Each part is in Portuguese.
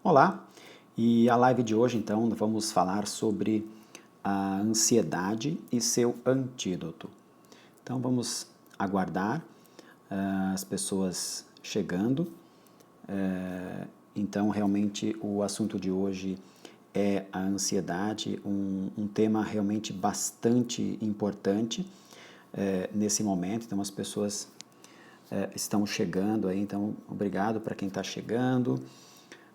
Olá, e a live de hoje então vamos falar sobre a ansiedade e seu antídoto. Então vamos aguardar as pessoas chegando. Então realmente o assunto de hoje é a ansiedade, um tema realmente bastante importante nesse momento. Então as pessoas estão chegando aí, então obrigado para quem está chegando.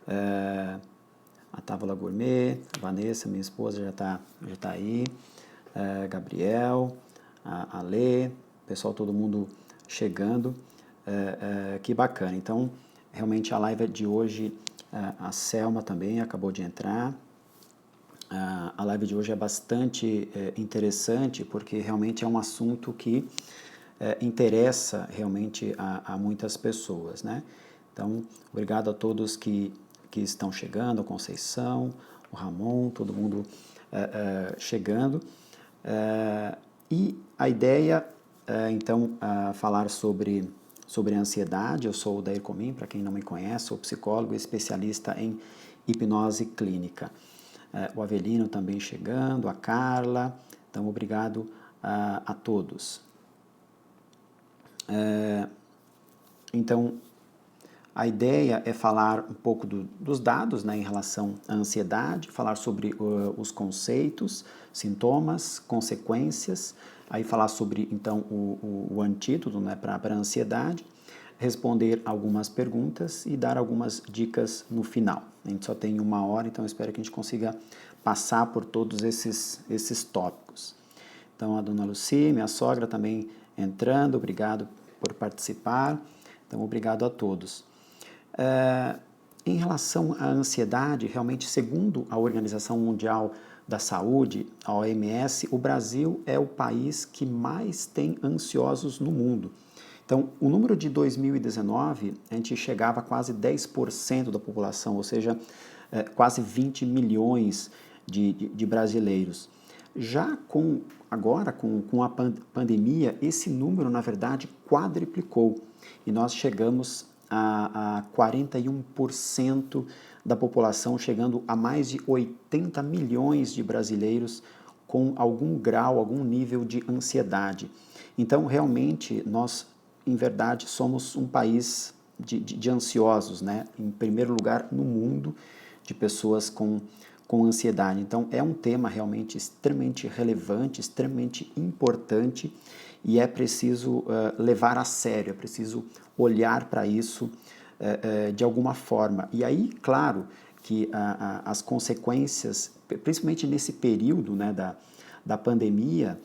A Távola Gourmet, a Vanessa, minha esposa, já tá aí, Gabriel, a Lê, pessoal, todo mundo chegando, que bacana. Então, realmente a live de hoje, a Selma também acabou de entrar. A live de hoje é bastante interessante porque realmente é um assunto que interessa realmente a muitas pessoas, né? Então, obrigado a todos que estão chegando, a Conceição, o Ramon, todo mundo chegando. E a ideia é, então, falar sobre a ansiedade. Eu sou o Dair Comim, para quem não me conhece, sou psicólogo e especialista em hipnose clínica. O Avelino também chegando, a Carla, então obrigado a todos. Então, a ideia é falar um pouco dos dados, né, em relação à ansiedade, falar sobre os conceitos, sintomas, consequências, aí falar sobre, então, o antídoto, né, para a ansiedade, responder algumas perguntas e dar algumas dicas no final. A gente só tem 1 hora, então espero que a gente consiga passar por todos esses tópicos. Então, a dona Lucy, minha sogra, também entrando, obrigado por participar. Então, obrigado a todos. Em relação à ansiedade, realmente, segundo a Organização Mundial da Saúde, a OMS, o Brasil é o país que mais tem ansiosos no mundo. Então, o número de 2019, a gente chegava a quase 10% da população, ou seja, quase 20 milhões de brasileiros. Já agora, com a pandemia, esse número, na verdade, quadriplicou e nós chegamos a 41% da população, chegando a mais de 80 milhões de brasileiros com algum grau, algum nível de ansiedade. Então, realmente, nós, em verdade, somos um país de ansiosos, né? Em primeiro lugar no mundo, de pessoas com ansiedade. Então, é um tema realmente extremamente relevante, extremamente importante e é preciso levar a sério, é preciso olhar para isso de alguma forma. E aí, claro, que as consequências, principalmente nesse período, né, da pandemia,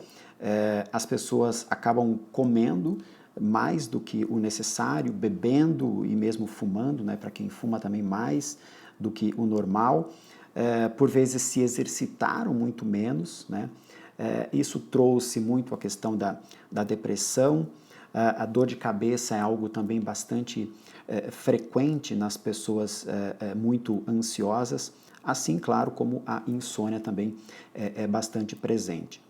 as pessoas acabam comendo mais do que o necessário, bebendo e mesmo fumando, né, para quem fuma também mais do que o normal, por vezes se exercitaram muito menos, né? Isso trouxe muito a questão da depressão, a dor de cabeça é algo também bastante frequente nas pessoas muito ansiosas, assim, claro, como a insônia também é bastante presente.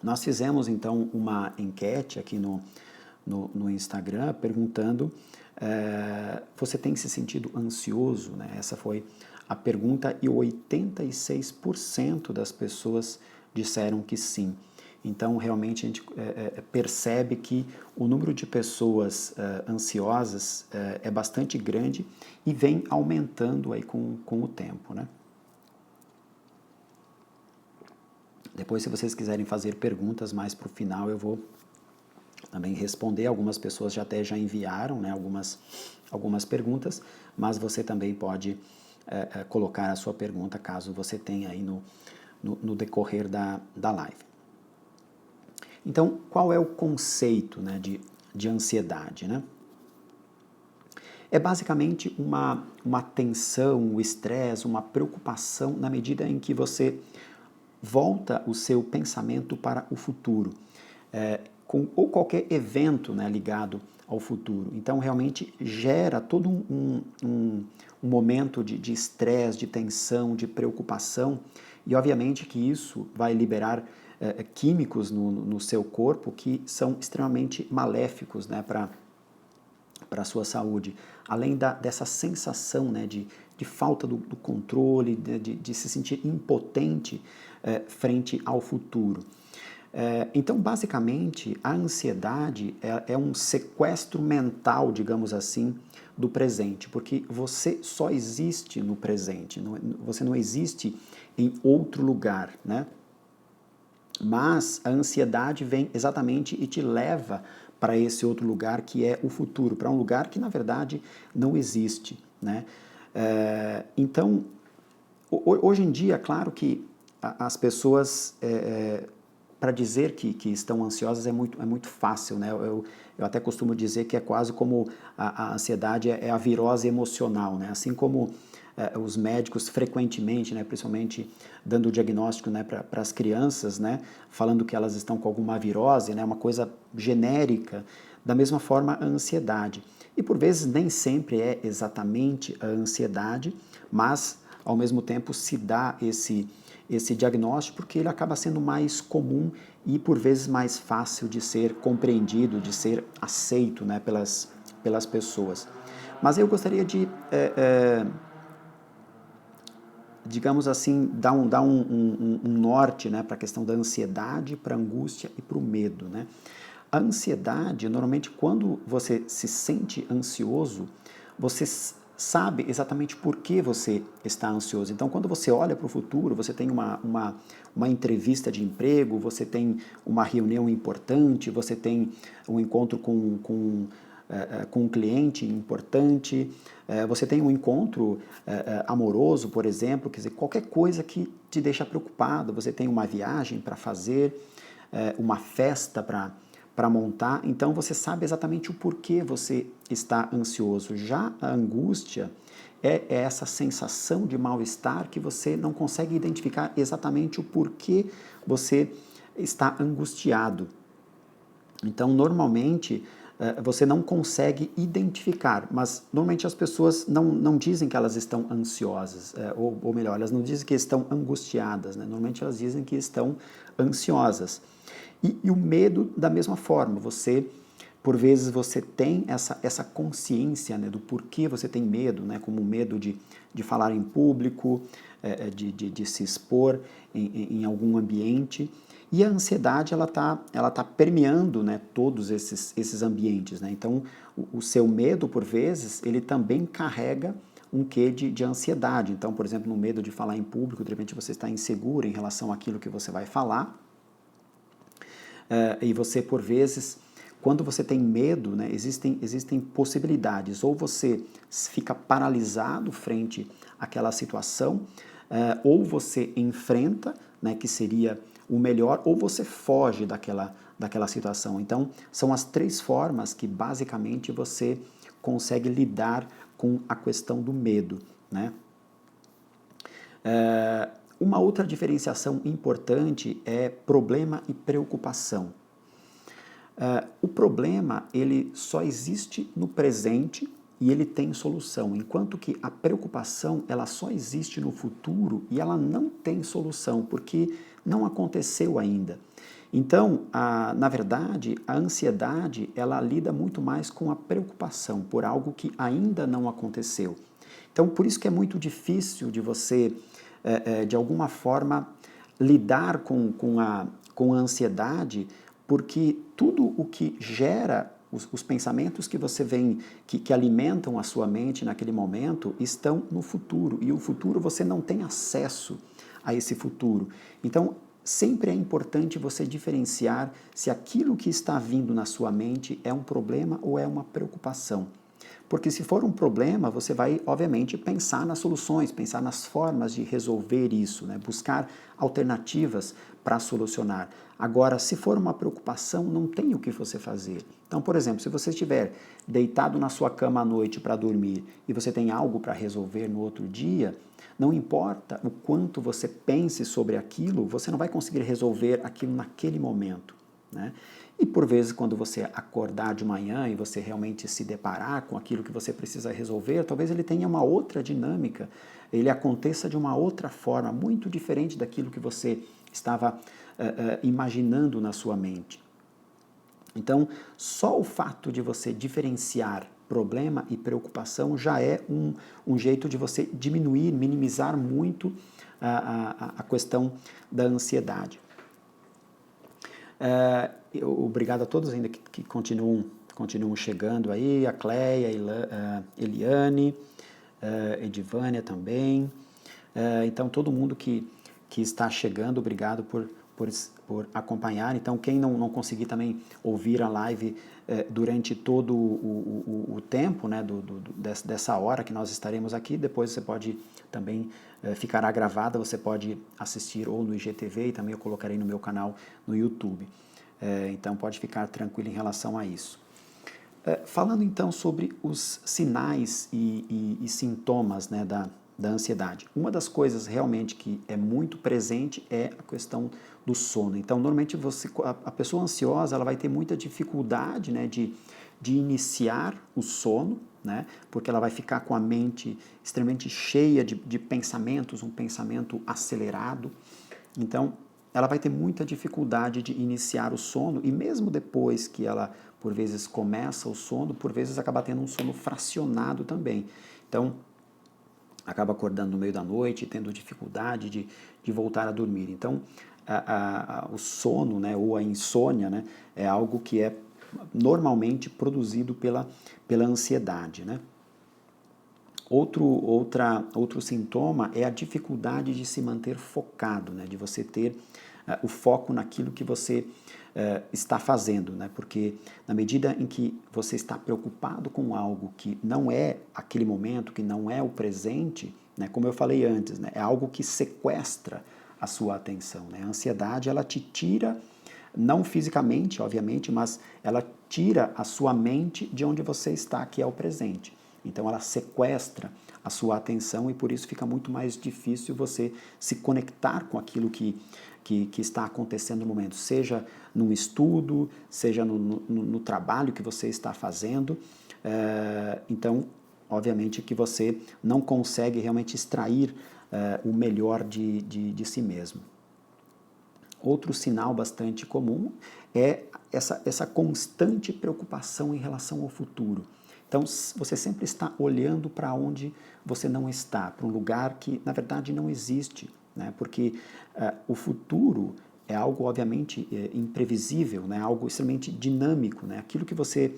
Nós fizemos, então, uma enquete aqui no Instagram, perguntando, você tem se sentido ansioso? Né? Essa foi a pergunta e 86% das pessoas disseram que sim. Então, realmente, a gente percebe que o número de pessoas ansiosas é bastante grande e vem aumentando aí com o tempo, né? Depois, se vocês quiserem fazer perguntas mais para o final, eu vou também responder. Algumas pessoas já enviaram, né, algumas perguntas, mas você também pode colocar a sua pergunta caso você tenha aí no decorrer da live. Então, qual é o conceito, né, de ansiedade, né? É basicamente uma tensão, um estresse, uma preocupação na medida em que você volta o seu pensamento para o futuro, ou qualquer evento, né, ligado ao futuro. Então, realmente gera todo um momento de estresse, de tensão, de preocupação, e obviamente que isso vai liberar químicos no seu corpo que são extremamente maléficos, né, para a sua saúde. além dessa sensação, né, de falta do controle, de se sentir impotente frente ao futuro. Então, basicamente, a ansiedade é um sequestro mental, digamos assim, do presente, porque você só existe no presente, você não existe em outro lugar, né? Mas a ansiedade vem exatamente e te leva para esse outro lugar que é o futuro, para um lugar que na verdade não existe, né? Então, hoje em dia, claro que as pessoas, para dizer que estão ansiosas é muito fácil, né? Eu até costumo dizer que é quase como a ansiedade é a virose emocional, né? Assim como os médicos frequentemente, né, principalmente dando o diagnóstico, né, para as crianças, né, falando que elas estão com alguma virose, né, uma coisa genérica, da mesma forma a ansiedade. E por vezes nem sempre é exatamente a ansiedade, mas ao mesmo tempo se dá esse diagnóstico porque ele acaba sendo mais comum e por vezes mais fácil de ser compreendido, de ser aceito, né, pelas pessoas. Mas eu gostaria de digamos assim, dar um norte, né, para a questão da ansiedade, para a angústia e para o medo, né? A ansiedade, normalmente, quando você se sente ansioso, você sabe exatamente por que você está ansioso. Então, quando você olha para o futuro, você tem uma entrevista de emprego, você tem uma reunião importante, você tem um encontro com um cliente importante, você tem um encontro amoroso, por exemplo, quer dizer, qualquer coisa que te deixa preocupado, você tem uma viagem para fazer, uma festa para montar, então você sabe exatamente o porquê você está ansioso. Já a angústia é essa sensação de mal-estar que você não consegue identificar exatamente o porquê você está angustiado. Então, normalmente, você não consegue identificar, mas normalmente as pessoas não dizem que elas estão ansiosas, ou melhor, elas não dizem que estão angustiadas, né? Normalmente elas dizem que estão ansiosas. E o medo, da mesma forma, por vezes, você tem essa consciência, né, do porquê você tem medo, né, como o medo de falar em público, de se expor em algum ambiente. E a ansiedade, ela tá permeando, né, todos esses ambientes, né? Então, o seu medo, por vezes, ele também carrega um quê de ansiedade. Então, por exemplo, no medo de falar em público, de repente você está inseguro em relação àquilo que você vai falar. E você, por vezes, quando você tem medo, né, existem possibilidades. Ou você fica paralisado frente àquela situação, ou você enfrenta, né, que seria o melhor, ou você foge daquela situação. Então, são as três formas que, basicamente, você consegue lidar com a questão do medo, né? Uma outra diferenciação importante é problema e preocupação. O problema, ele só existe no presente e ele tem solução, enquanto que a preocupação, ela só existe no futuro e ela não tem solução, porque não aconteceu ainda. Então, na verdade, a ansiedade, ela lida muito mais com a preocupação por algo que ainda não aconteceu. Então, por isso que é muito difícil de você, de alguma forma, lidar com a ansiedade, porque tudo o que gera os pensamentos que você vem, que alimentam a sua mente naquele momento, estão no futuro. E o futuro, você não tem acesso a esse futuro. Então, sempre é importante você diferenciar se aquilo que está vindo na sua mente é um problema ou é uma preocupação. Porque se for um problema, você vai, obviamente, pensar nas soluções, pensar nas formas de resolver isso, né? Buscar alternativas para solucionar. Agora, se for uma preocupação, não tem o que você fazer. Então, por exemplo, se você estiver deitado na sua cama à noite para dormir e você tem algo para resolver no outro dia, não importa o quanto você pense sobre aquilo, você não vai conseguir resolver aquilo naquele momento, né? E por vezes, quando você acordar de manhã e você realmente se deparar com aquilo que você precisa resolver, talvez ele tenha uma outra dinâmica, ele aconteça de uma outra forma, muito diferente daquilo que você estava imaginando na sua mente. Então, só o fato de você diferenciar problema e preocupação já é um jeito de você diminuir, minimizar muito a questão da ansiedade. Obrigado a todos ainda que continuam chegando aí, a Cleia, Eliane, Edivânia também. Então, todo mundo que está chegando, obrigado por acompanhar. Então, quem não conseguir também ouvir a live durante todo o tempo, né, dessa hora que nós estaremos aqui, depois você pode também, ficará gravada, você pode assistir ou no IGTV e também eu colocarei no meu canal no YouTube. Então, pode ficar tranquilo em relação a isso. Falando então sobre os sinais e sintomas, né, da ansiedade. Uma das coisas realmente que é muito presente é a questão do sono. Então, normalmente a pessoa ansiosa ela vai ter muita dificuldade, né, de iniciar o sono, né, porque ela vai ficar com a mente extremamente cheia de pensamentos, um pensamento acelerado. Então, ela vai ter muita dificuldade de iniciar o sono e mesmo depois que ela, por vezes, começa o sono, por vezes acaba tendo um sono fracionado também. Então, acaba acordando no meio da noite, tendo dificuldade de voltar a dormir. Então, o sono, né, ou a insônia, né, é algo que é normalmente produzido pela ansiedade, né? Outro sintoma é a dificuldade de se manter focado, né, de você ter o foco naquilo que você está fazendo, né, porque na medida em que você está preocupado com algo que não é aquele momento, que não é o presente, né, como eu falei antes, né, é algo que sequestra a sua atenção, né, a ansiedade ela te tira, não fisicamente, obviamente, mas ela tira a sua mente de onde você está, que é o presente. Então ela sequestra a sua atenção e por isso fica muito mais difícil você se conectar com aquilo que está acontecendo no momento, seja num estudo, seja no trabalho que você está fazendo. Então, obviamente que você não consegue realmente extrair o melhor de si mesmo. Outro sinal bastante comum é essa constante preocupação em relação ao futuro. Então, você sempre está olhando para onde você não está, para um lugar que, na verdade, não existe, né? Porque o futuro é algo, obviamente, imprevisível, né? Algo extremamente dinâmico, né? Aquilo que você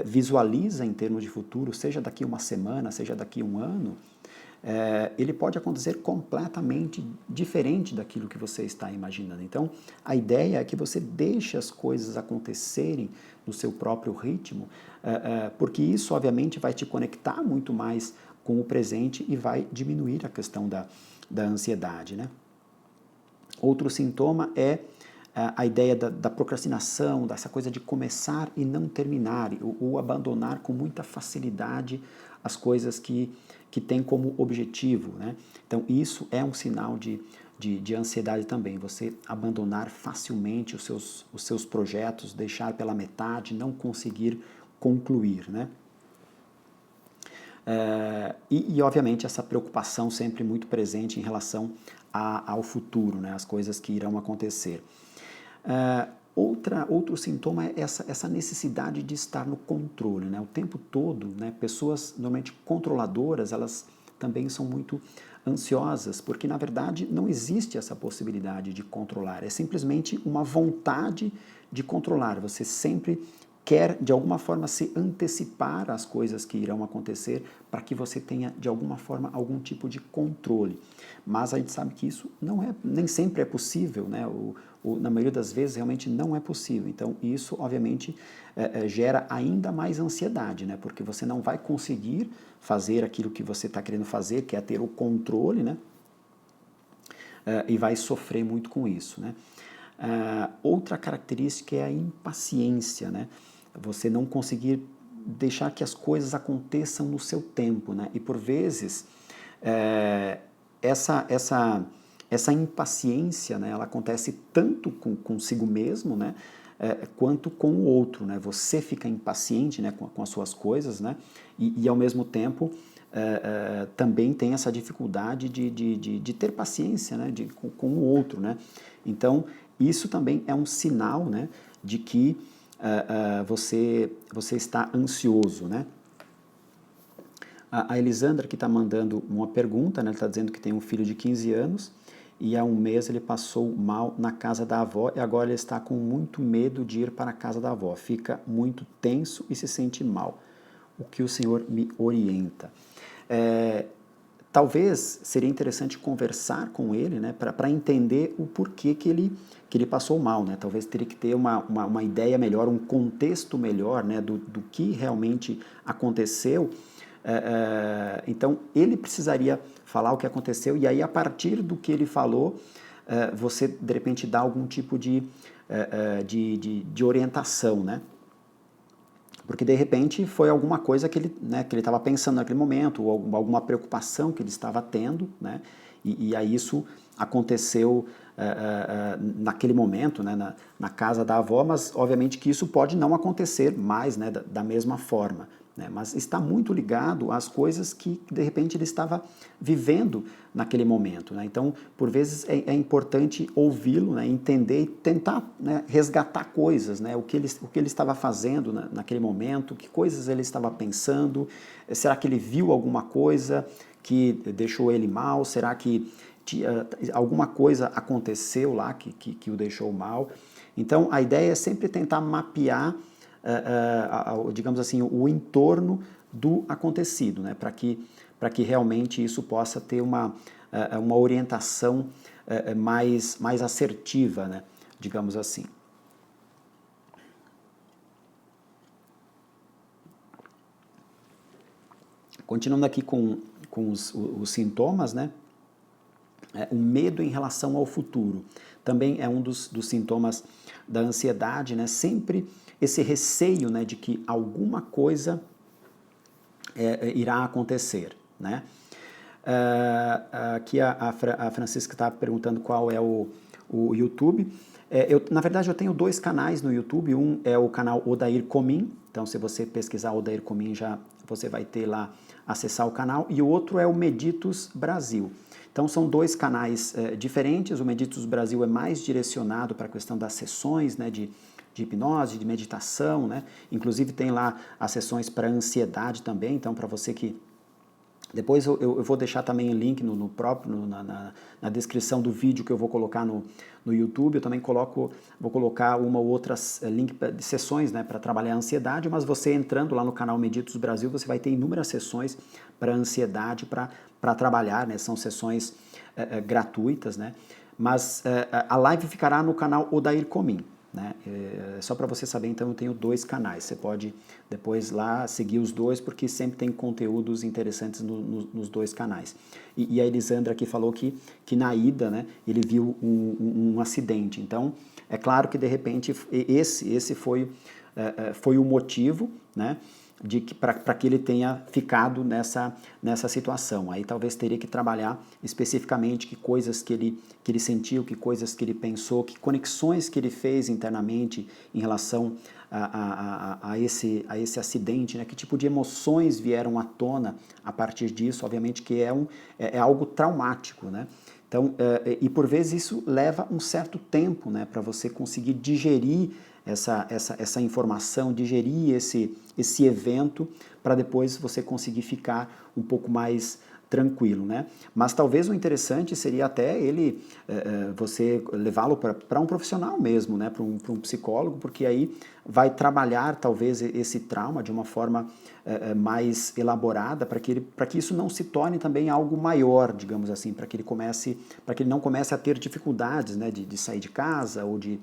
visualiza em termos de futuro, seja daqui uma semana, seja daqui um ano, ele pode acontecer completamente diferente daquilo que você está imaginando. Então, a ideia é que você deixe as coisas acontecerem no seu próprio ritmo, porque isso, obviamente, vai te conectar muito mais com o presente e vai diminuir a questão da ansiedade, né? Outro sintoma é a ideia da procrastinação, dessa coisa de começar e não terminar, ou abandonar com muita facilidade as coisas que tem como objetivo, né? Então, isso é um sinal de ansiedade também, você abandonar facilmente os seus projetos, deixar pela metade, não conseguir concluir, né? Obviamente, essa preocupação sempre muito presente em relação ao futuro, né? As coisas que irão acontecer. Outro sintoma é essa necessidade de estar no controle, né? O tempo todo, né? Pessoas normalmente controladoras, elas também são muito ansiosas, porque na verdade não existe essa possibilidade de controlar, é simplesmente uma vontade de controlar, você sempre quer de alguma forma se antecipar às coisas que irão acontecer para que você tenha de alguma forma algum tipo de controle. Mas a gente sabe que isso nem sempre é possível, né? Na maioria das vezes realmente não é possível. Então isso obviamente gera ainda mais ansiedade, né? Porque você não vai conseguir fazer aquilo que você está querendo fazer, que é ter o controle, né? E vai sofrer muito com isso, né? Outra característica é a impaciência, né? Você não conseguir deixar que as coisas aconteçam no seu tempo, né? E por vezes essa impaciência, né, ela acontece tanto consigo mesmo, né, quanto com o outro, né? Você fica impaciente, né, com as suas coisas, né? E ao mesmo tempo também tem essa dificuldade de ter paciência, né, com o outro, né? Então isso também é um sinal, né, de que você está ansioso, né? A Elisandra que está mandando uma pergunta, né? Ela está dizendo que tem um filho de 15 anos e há um mês ele passou mal na casa da avó e agora ele está com muito medo de ir para a casa da avó. Fica muito tenso e se sente mal. O que o senhor me orienta? Talvez seria interessante conversar com ele, né, para entender o porquê que ele passou mal, né? Talvez teria que ter uma ideia melhor, um contexto melhor, né, do que realmente aconteceu. Então, ele precisaria falar o que aconteceu e aí, a partir do que ele falou, você, de repente, dá algum tipo de orientação, né? Porque, de repente, foi alguma coisa que ele estava pensando naquele momento, ou alguma preocupação que ele estava tendo, né? E aí isso aconteceu naquele momento, né? Na casa da avó, mas, obviamente, que isso pode não acontecer mais, né? Da mesma forma. Né? Mas está muito ligado às coisas que, de repente, ele estava vivendo naquele momento. Né? Então, por vezes, é importante ouvi-lo, né? Entender e tentar, né? Resgatar coisas, né? o que ele estava fazendo naquele momento, que coisas ele estava pensando, será que ele viu alguma coisa que deixou ele mal, será que alguma coisa aconteceu lá que o deixou mal. Então, a ideia é sempre tentar mapear digamos assim, o entorno do acontecido, né? Para que realmente isso possa ter uma orientação mais assertiva, né? Digamos assim. Continuando aqui com os sintomas, né? O medo em relação ao futuro também é um dos sintomas da ansiedade, né? Sempre esse receio, né, de que alguma coisa irá acontecer, né? Aqui a Francisca está perguntando qual é o YouTube. Na verdade, eu tenho dois canais no YouTube. Um é o canal Odair Comin. Então, se você pesquisar Odair Comin, você vai ter lá, acessar o canal. E o outro é o Meditos Brasil. Então, são dois canais diferentes. O Meditos Brasil é mais direcionado para a questão das sessões, né, de hipnose, de meditação, né? Inclusive tem lá as sessões para ansiedade também. Então, para você que depois eu vou deixar também o link na descrição do vídeo que eu vou colocar no YouTube. Eu também vou colocar uma ou outra link de sessões, né, para trabalhar a ansiedade, mas você entrando lá no canal Meditos Brasil, você vai ter inúmeras sessões para ansiedade, para trabalhar, né, são sessões gratuitas, né, mas a live ficará no canal Odair Comin. Né? Só para você saber, então eu tenho dois canais, você pode depois lá seguir os dois, porque sempre tem conteúdos interessantes nos dois canais. E a Elisandra aqui falou que na ida, né, ele viu um acidente, então é claro que de repente esse foi o motivo, né, para que ele tenha ficado nessa situação. Aí talvez teria que trabalhar especificamente que coisas que ele sentiu, que coisas que ele pensou, que conexões que ele fez internamente em relação a esse acidente, né? Que tipo de emoções vieram à tona a partir disso. Obviamente que é algo traumático, né? Então, e por vezes isso leva um certo tempo, né, para você conseguir digerir essa informação, digerir esse evento, para depois você conseguir ficar um pouco mais tranquilo, né? Mas talvez o interessante seria até você levá-lo para um profissional mesmo, né? Para um psicólogo, porque aí vai trabalhar talvez esse trauma de uma forma mais elaborada, para que isso não se torne também algo maior, digamos assim, para que ele não comece a ter dificuldades, né? De sair de casa ou de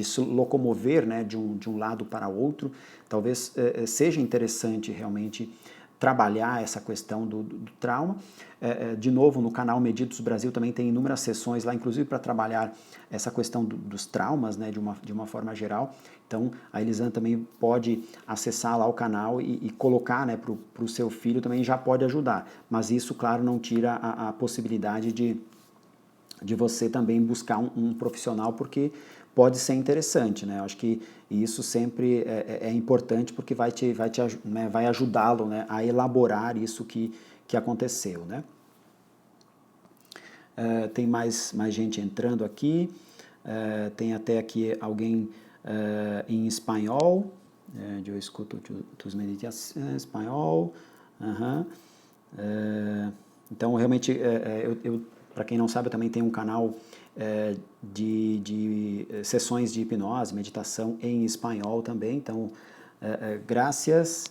se locomover, né, de um lado para outro. Talvez seja interessante realmente trabalhar essa questão do trauma. De novo, no canal Meditos Brasil também tem inúmeras sessões lá, inclusive para trabalhar essa questão dos traumas, né, de uma forma geral. Então, a Elisandra também pode acessar lá o canal e colocar, né, para o seu filho, também já pode ajudar. Mas isso, claro, não tira a possibilidade de você também buscar um profissional, porque pode ser interessante, né? Eu acho que isso sempre é importante, porque vai ajudá-lo, né, a elaborar isso que aconteceu, né? Tem mais gente entrando aqui, tem até aqui alguém em espanhol, eu escuto tus meditações em espanhol, Aham. Então, realmente, para quem não sabe, eu também tenho um canal de sessões de hipnose, meditação em espanhol também. Então, graças,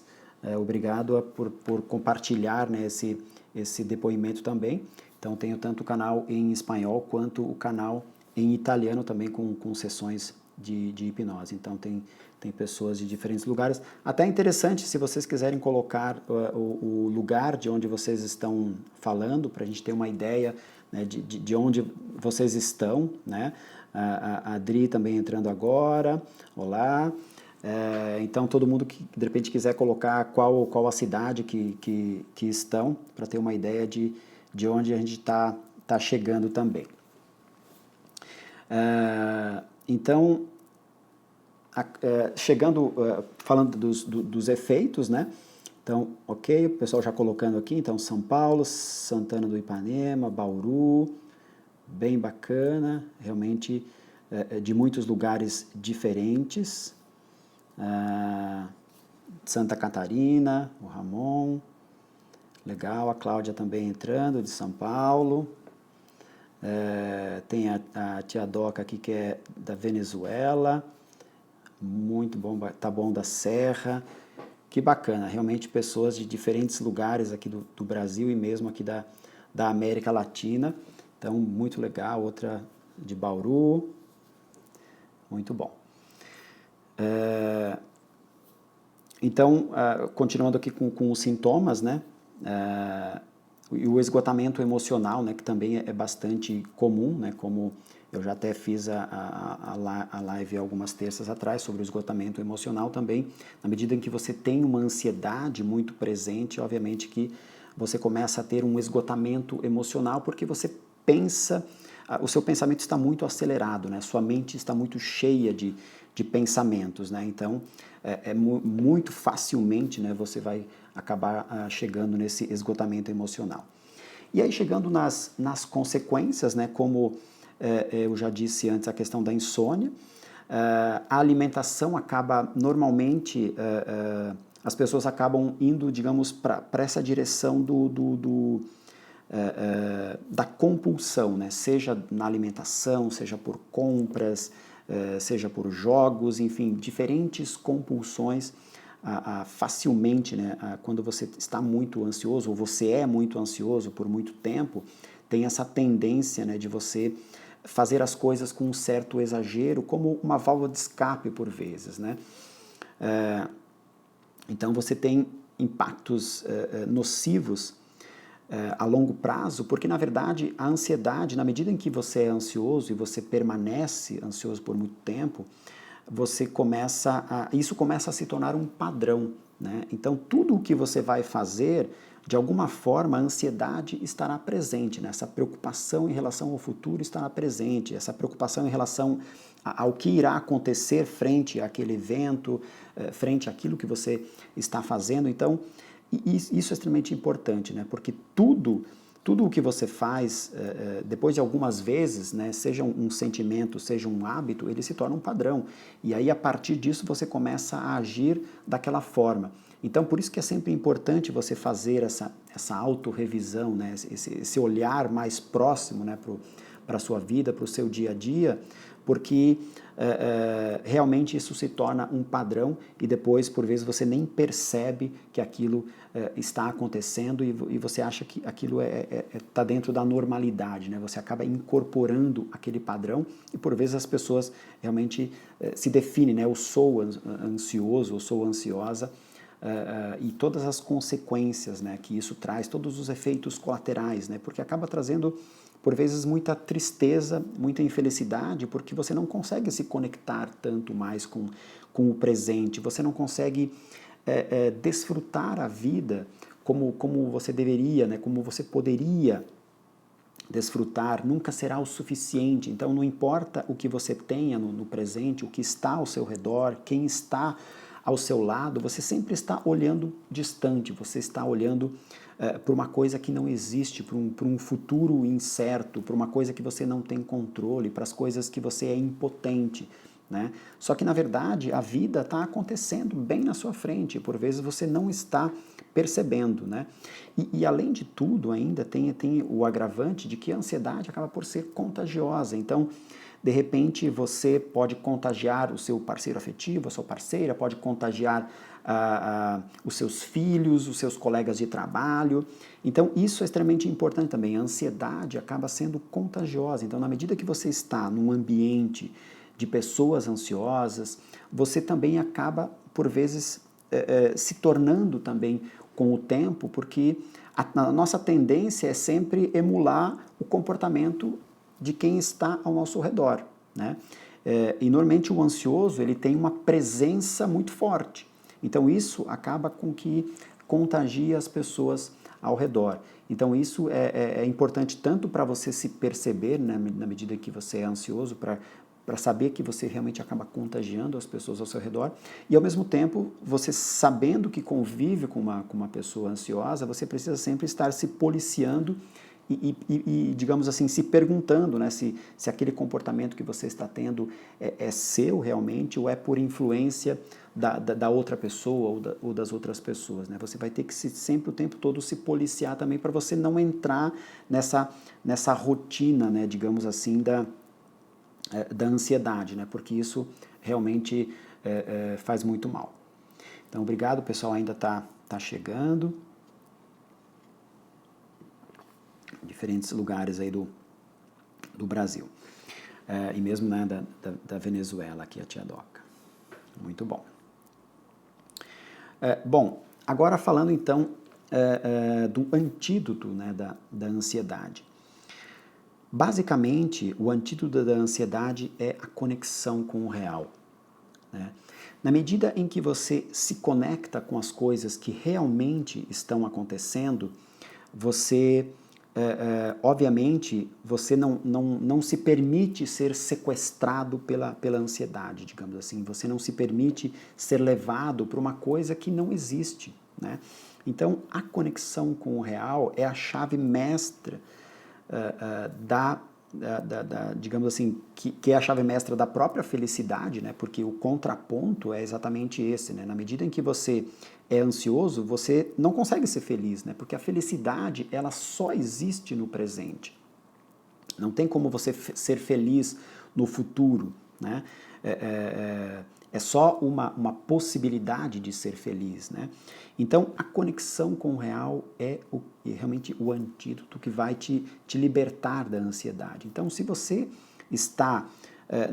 obrigado por compartilhar, né, esse depoimento também. Então, tenho tanto o canal em espanhol quanto o canal em italiano também com sessões de hipnose. Então, tem pessoas de diferentes lugares. Até é interessante, se vocês quiserem colocar o lugar de onde vocês estão falando, para a gente ter uma ideia, né, de onde vocês estão, né? A Adri também entrando agora. Olá. Então, todo mundo que de repente quiser colocar qual a cidade que estão, para ter uma ideia de onde a gente está chegando também. Então, chegando, falando dos efeitos, né? Então, ok, o pessoal já colocando aqui, então São Paulo, Santana do Ipanema, Bauru, bem bacana, realmente de muitos lugares diferentes. Santa Catarina, o Ramon, legal, a Cláudia também entrando, de São Paulo. Tem a tia Doca aqui que é da Venezuela, muito bom, Taboão da Serra, que bacana, realmente pessoas de diferentes lugares aqui do Brasil e mesmo aqui da América Latina, então muito legal, outra de Bauru, muito bom. Então, continuando aqui com os sintomas, né, e o esgotamento emocional, né, que também é bastante comum, né, como eu já até fiz a live algumas terças atrás sobre o esgotamento emocional também. Na medida em que você tem uma ansiedade muito presente, obviamente que você começa a ter um esgotamento emocional porque você pensa, o seu pensamento está muito acelerado, né? Sua mente está muito cheia de pensamentos, né? Então, muito facilmente, né, você vai acabar chegando nesse esgotamento emocional. E aí, chegando nas consequências, né, como eu já disse antes, a questão da insônia, a alimentação acaba, normalmente, as pessoas acabam indo, digamos, para essa direção da compulsão, né? Seja na alimentação, seja por compras, seja por jogos, enfim, diferentes compulsões facilmente, né? Quando você está muito ansioso, ou você é muito ansioso por muito tempo, tem essa tendência, né, de você fazer as coisas com um certo exagero, como uma válvula de escape por vezes, né? Então você tem impactos nocivos a longo prazo, porque na verdade a ansiedade, na medida em que você é ansioso e você permanece ansioso por muito tempo, isso começa a se tornar um padrão, né? Então tudo o que você vai fazer, de alguma forma, a ansiedade estará presente, né? Essa preocupação em relação ao futuro estará presente, essa preocupação em relação ao que irá acontecer frente àquele evento, frente àquilo que você está fazendo. Então, isso é extremamente importante, né? Porque tudo o que você faz, depois de algumas vezes, né, seja um sentimento, seja um hábito, ele se torna um padrão. E aí, a partir disso, você começa a agir daquela forma. Então, por isso que é sempre importante você fazer essa autorrevisão, né, esse olhar mais próximo, né, para a sua vida, para o seu dia a dia, porque realmente isso se torna um padrão e depois, por vezes, você nem percebe que aquilo está acontecendo e você acha que aquilo está dentro da normalidade, né? Você acaba incorporando aquele padrão e, por vezes, as pessoas realmente se definem, né? Eu sou ansioso, eu sou ansiosa, e todas as consequências, né, que isso traz, todos os efeitos colaterais, né? Porque acaba trazendo por vezes muita tristeza, muita infelicidade, porque você não consegue se conectar tanto mais com o presente, você não consegue desfrutar a vida como você deveria, né, como você poderia desfrutar, nunca será o suficiente. Então não importa o que você tenha no presente, o que está ao seu redor, quem está ao seu lado, você sempre está olhando distante, você está olhando para uma coisa que não existe, para um futuro incerto, para uma coisa que você não tem controle, para as coisas que você é impotente, né? Só que, na verdade, a vida está acontecendo bem na sua frente, por vezes você não está percebendo, né? E além de tudo, ainda tem o agravante de que a ansiedade acaba por ser contagiosa. Então, de repente, você pode contagiar o seu parceiro afetivo, a sua parceira, pode contagiar os seus filhos, os seus colegas de trabalho. Então, isso é extremamente importante também. A ansiedade acaba sendo contagiosa. Então, na medida que você está num ambiente de pessoas ansiosas, você também acaba, por vezes, se tornando também com o tempo, porque a nossa tendência é sempre emular o comportamento de quem está ao nosso redor, né? E normalmente o ansioso ele tem uma presença muito forte. Então isso acaba com que contagia as pessoas ao redor. Então isso é importante tanto para você se perceber, né, na medida que você é ansioso, para saber que você realmente acaba contagiando as pessoas ao seu redor, e ao mesmo tempo, você sabendo que convive com uma pessoa ansiosa, você precisa sempre estar se policiando e digamos assim, se perguntando, né, se aquele comportamento que você está tendo é seu realmente ou é por influência da outra pessoa ou das outras pessoas, né? Você vai ter que sempre o tempo todo se policiar também para você não entrar nessa rotina, né, digamos assim, da ansiedade, né? Porque isso realmente faz muito mal. Então, obrigado, o pessoal ainda tá chegando. Diferentes lugares aí do Brasil. E mesmo, né, da Venezuela, aqui a tia Doca. Muito bom. Bom, agora falando então do antídoto, né, da ansiedade. Basicamente, o antídoto da ansiedade é a conexão com o real, né? Na medida em que você se conecta com as coisas que realmente estão acontecendo, você, obviamente, você não se permite ser sequestrado pela ansiedade, digamos assim. Você não se permite ser levado para uma coisa que não existe, né? Então, a conexão com o real é a chave mestra digamos assim, que é a chave mestra da própria felicidade, né? Porque o contraponto é exatamente esse, né? Na medida em que você é ansioso, você não consegue ser feliz, né? Porque a felicidade, ela só existe no presente. Não tem como você ser feliz no futuro, né? É só uma possibilidade de ser feliz, né? Então, a conexão com o real é realmente o antídoto que vai te libertar da ansiedade. Então, se você está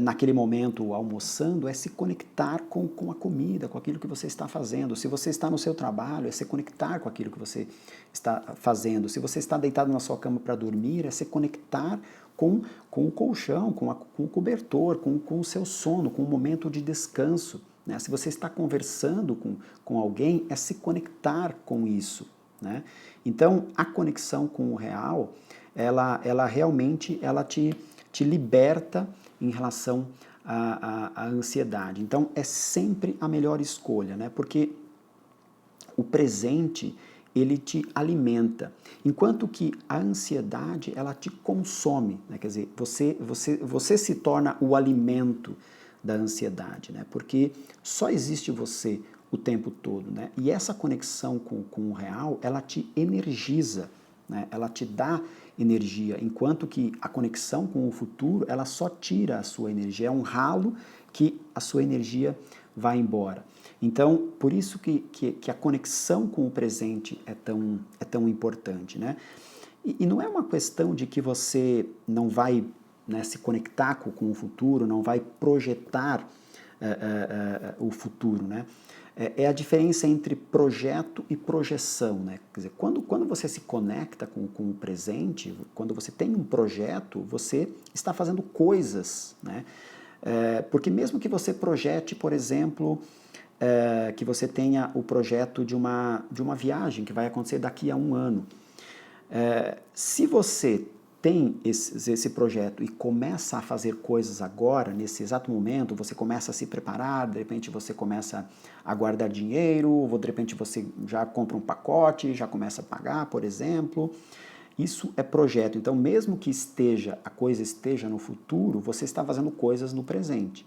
naquele momento almoçando, é se conectar com a comida, com aquilo que você está fazendo. Se você está no seu trabalho, é se conectar com aquilo que você está fazendo. Se você está deitado na sua cama para dormir, é se conectar com o colchão, com o cobertor, com o seu sono, com o momento de descanso, né? Se você está conversando com alguém, é se conectar com isso, né? Então, a conexão com o real, ela realmente te liberta em relação à ansiedade. Então, é sempre a melhor escolha, né? Porque o presente, ele te alimenta, enquanto que a ansiedade, ela te consome, né? Quer dizer, você se torna o alimento da ansiedade, né? Porque só existe você o tempo todo, né? E essa conexão com o real, ela te energiza, né? Ela te dá energia, enquanto que a conexão com o futuro, ela só tira a sua energia, é um ralo que a sua energia vai embora. Então, por isso que a conexão com o presente é tão importante, né? E não é uma questão de que você não vai, né, se conectar com o futuro, não vai projetar o futuro, né? É a diferença entre projeto e projeção, né? Quer dizer, quando você se conecta com o presente, quando você tem um projeto, você está fazendo coisas, né? Porque mesmo que você projete, por exemplo, que você tenha o projeto de uma viagem que vai acontecer daqui a um ano, se você tem esse projeto e começa a fazer coisas agora, nesse exato momento, você começa a se preparar, de repente você começa a guardar dinheiro, ou de repente você já compra um pacote, já começa a pagar, por exemplo. Isso é projeto. Então, mesmo que a coisa esteja no futuro, você está fazendo coisas no presente.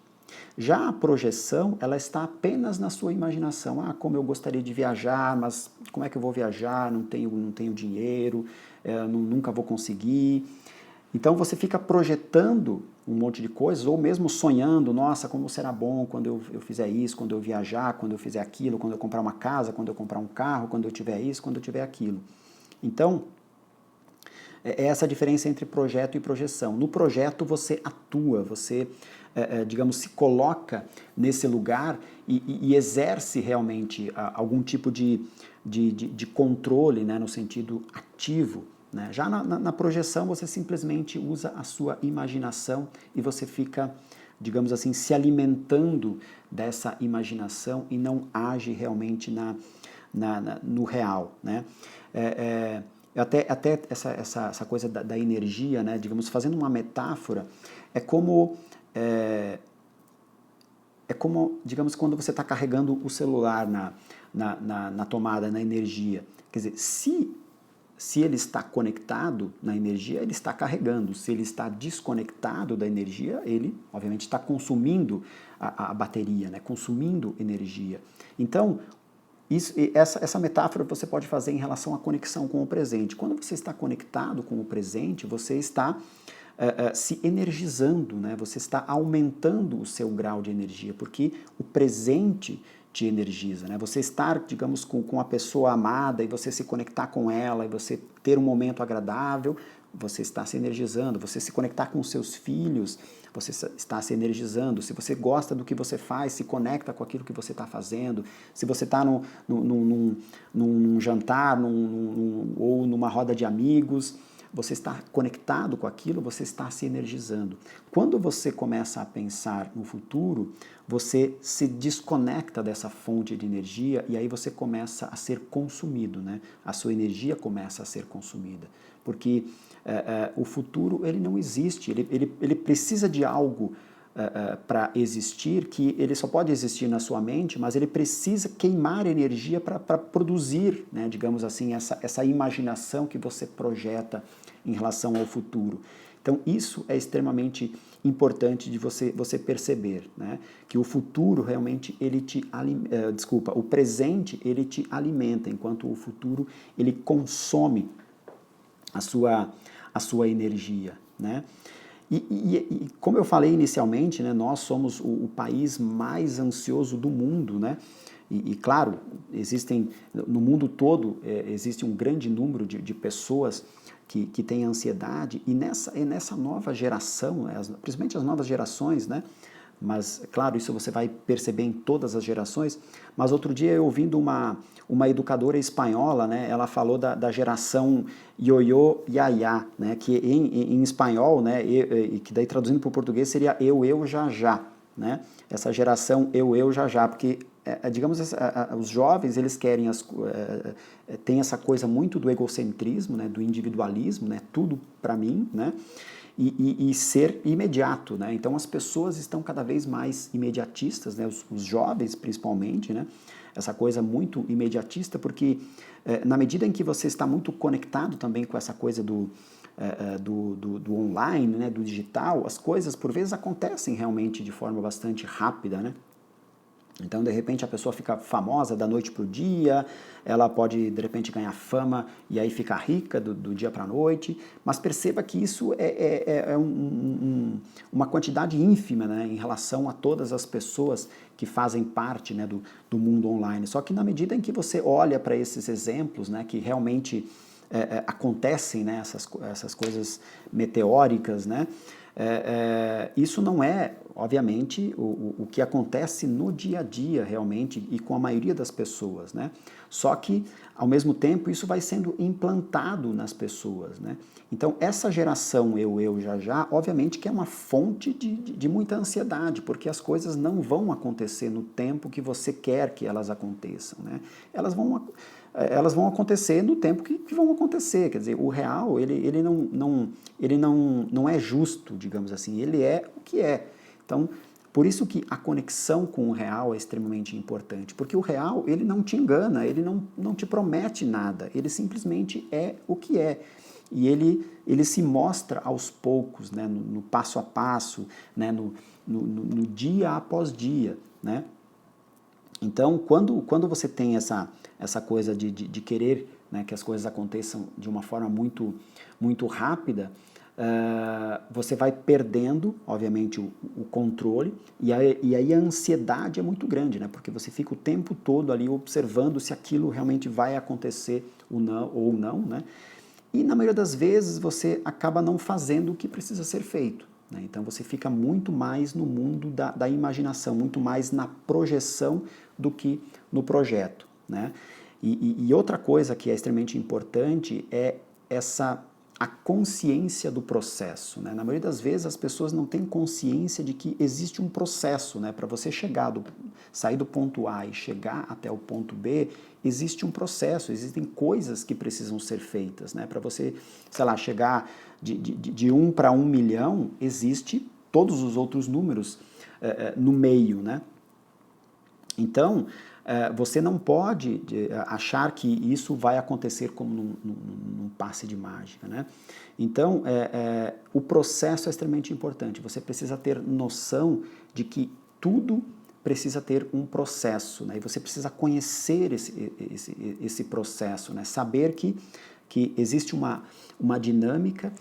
Já a projeção, ela está apenas na sua imaginação. Ah, como eu gostaria de viajar, mas como é que eu vou viajar? Não tenho dinheiro, nunca vou conseguir. Então você fica projetando um monte de coisas, ou mesmo sonhando, nossa, como será bom quando eu fizer isso, quando eu viajar, quando eu fizer aquilo, quando eu comprar uma casa, quando eu comprar um carro, quando eu tiver isso, quando eu tiver aquilo. Então, é essa a diferença entre projeto e projeção. No projeto você atua, você, digamos, se coloca nesse lugar e exerce realmente algum tipo de controle, né, no sentido ativo. Né? Já na projeção você simplesmente usa a sua imaginação e você fica, digamos assim, se alimentando dessa imaginação e não age realmente no real. Né? Até essa coisa da energia, né? Digamos, fazendo uma metáfora, é como, digamos, quando você está carregando o celular na tomada, na energia. Quer dizer, se ele está conectado na energia, ele está carregando. Se ele está desconectado da energia, ele, obviamente, está consumindo a bateria, né? Consumindo energia. Então, essa metáfora você pode fazer em relação à conexão com o presente. Quando você está conectado com o presente, você está se energizando, né? Você está aumentando o seu grau de energia, porque o presente te energiza. Né? Você estar, digamos, com a pessoa amada e você se conectar com ela e você ter um momento agradável, você está se energizando. Você se conectar com os seus filhos, você está se energizando. Se você gosta do que você faz, se conecta com aquilo que você está fazendo. Se você está num jantar ou numa roda de amigos, você está conectado com aquilo, você está se energizando. Quando você começa a pensar no futuro, você se desconecta dessa fonte de energia e aí você começa a ser consumido, né? A sua energia começa a ser consumida. Porque o futuro ele não existe, ele precisa de algo para existir, que ele só pode existir na sua mente, mas ele precisa queimar energia para produzir, né, digamos assim, essa imaginação que você projeta em relação ao futuro. Então isso é extremamente importante de você perceber, né, que o futuro realmente o presente ele te alimenta, enquanto o futuro ele consome a sua energia, né? E como eu falei inicialmente, né, nós somos o país mais ansioso do mundo, né? Claro, no mundo todo, existe um grande número de pessoas que têm ansiedade, e nessa nova geração, principalmente as novas gerações, né? Mas, claro, isso você vai perceber em todas as gerações. Mas outro dia, eu ouvindo uma educadora espanhola, né, ela falou da geração ioiô iaiá, né, que em espanhol, né, e que daí traduzindo para o português seria eu, já, já. Né? Essa geração eu, já, já, porque, digamos, os jovens, eles querem, tem essa coisa muito do egocentrismo, né, do individualismo, né, tudo para mim, né? E ser imediato, né? Então as pessoas estão cada vez mais imediatistas, né? Os jovens principalmente, né? Essa coisa muito imediatista, porque na medida em que você está muito conectado também com essa coisa do online, né? Do digital, as coisas por vezes acontecem realmente de forma bastante rápida, né? Então, de repente, a pessoa fica famosa da noite para o dia, ela pode, de repente, ganhar fama e aí ficar rica do dia para a noite, mas perceba que isso é uma quantidade ínfima, né, em relação a todas as pessoas que fazem parte, né, do mundo online. Só que na medida em que você olha para esses exemplos, né, que realmente acontecem, né, essas coisas meteóricas, né, isso não é, obviamente, o que acontece no dia a dia realmente e com a maioria das pessoas, né? Só que, ao mesmo tempo, isso vai sendo implantado nas pessoas, né? Então, essa geração eu, já, já, obviamente que é uma fonte de muita ansiedade, porque as coisas não vão acontecer no tempo que você quer que elas aconteçam, né? Elas vão acontecer no tempo que vão acontecer. Quer dizer, o real, ele não é justo, digamos assim, ele é o que é. Então, por isso que a conexão com o real é extremamente importante, porque o real, ele não te engana, ele não te promete nada, ele simplesmente é o que é. e ele se mostra aos poucos, né, no passo a passo, né, no dia após dia, né? Então, quando você tem essa coisa de querer, né, que as coisas aconteçam de uma forma muito rápida, você vai perdendo, obviamente, o controle, e aí a ansiedade é muito grande, né? Porque você fica o tempo todo ali observando se aquilo realmente vai acontecer ou não, né? E na maioria das vezes você acaba não fazendo o que precisa ser feito, né? Então você fica muito mais no mundo da imaginação, muito mais na projeção do que no projeto, né? E outra coisa que é extremamente importante é a consciência do processo, né? Na maioria das vezes as pessoas não têm consciência de que existe um processo, né? Para você sair do ponto A e chegar até o ponto B, existe um processo, existem coisas que precisam ser feitas, né? Para você, sei lá, chegar de 1 para 1 milhão, existe todos os outros números no meio, né? Então, você não pode achar que isso vai acontecer como num passe de mágica, né? Então, o processo é extremamente importante. Você precisa ter noção de que tudo precisa ter um processo, né? E você precisa conhecer esse processo, né? Saber que existe uma dinâmica,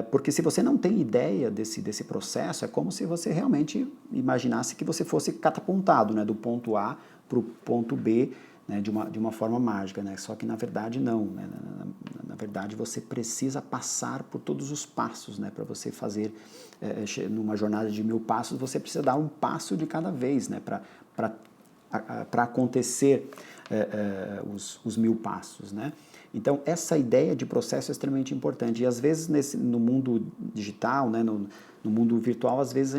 porque se você não tem ideia desse processo, é como se você realmente imaginasse que você fosse catapultado, né, do ponto A para o ponto B, né, de uma forma mágica, né? Só que na verdade não, né? Na verdade você precisa passar por todos os passos, né? Para você fazer numa jornada de 1000 passos, você precisa dar um passo de cada vez, né? Para acontecer os 1000 passos, né? Então, essa ideia de processo é extremamente importante. E às vezes no mundo digital, né, no mundo virtual, às vezes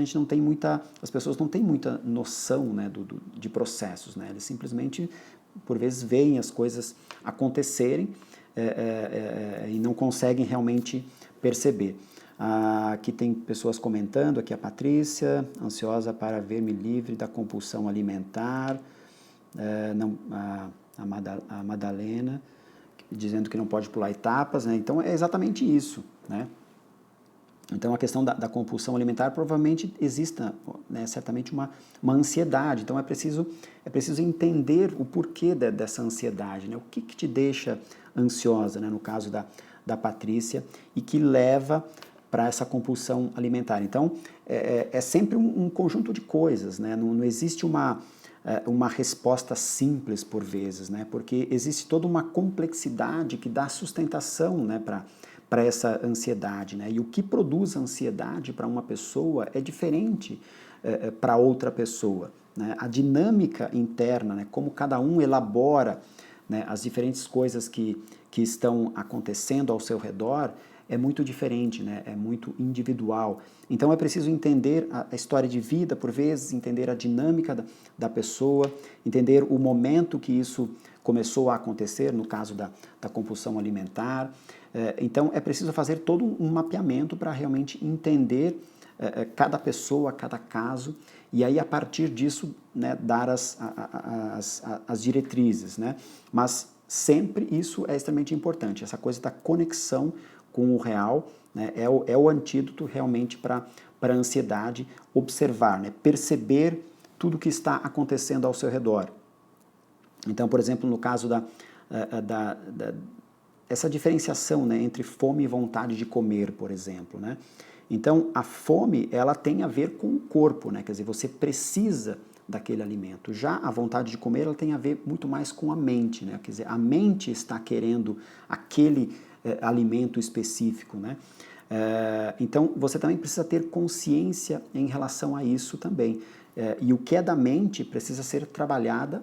as pessoas não têm muita noção, né, de processos, né? Eles simplesmente, por vezes, veem as coisas acontecerem e não conseguem realmente perceber. Aqui tem pessoas comentando, aqui a Patrícia, ansiosa para ver-me livre da compulsão alimentar, a Madalena, dizendo que não pode pular etapas, né? Então é exatamente isso, né? Então a questão da compulsão alimentar provavelmente exista, né, certamente uma ansiedade. Então é preciso entender o porquê dessa ansiedade, né? O que te deixa ansiosa, né? No caso da Patrícia, e que leva para essa compulsão alimentar. Então é sempre um conjunto de coisas, né? Não existe uma resposta simples por vezes, né? Porque existe toda uma complexidade que dá sustentação, né, para essa ansiedade, né? E o que produz ansiedade para uma pessoa é diferente para outra pessoa, né? A dinâmica interna, né, como cada um elabora, né, as diferentes coisas que estão acontecendo ao seu redor, é muito diferente, né? É muito individual. Então é preciso entender a história de vida, por vezes, entender a dinâmica da pessoa, entender o momento que isso começou a acontecer, no caso da compulsão alimentar. Então é preciso fazer todo um mapeamento para realmente entender cada pessoa, cada caso, e aí a partir disso, né, dar as diretrizes, né? Mas sempre isso é extremamente importante, essa coisa da conexão com o real, né, é o antídoto realmente para a ansiedade, observar, né, perceber tudo que está acontecendo ao seu redor. Então, por exemplo, no caso essa diferenciação, né, entre fome e vontade de comer, por exemplo, né? Então, a fome, ela tem a ver com o corpo, né? Quer dizer, você precisa daquele alimento. Já a vontade de comer, ela tem a ver muito mais com a mente, né? Quer dizer, a mente está querendo aquele alimento específico, né? Então, você também precisa ter consciência em relação a isso também. E o que é da mente precisa ser trabalhada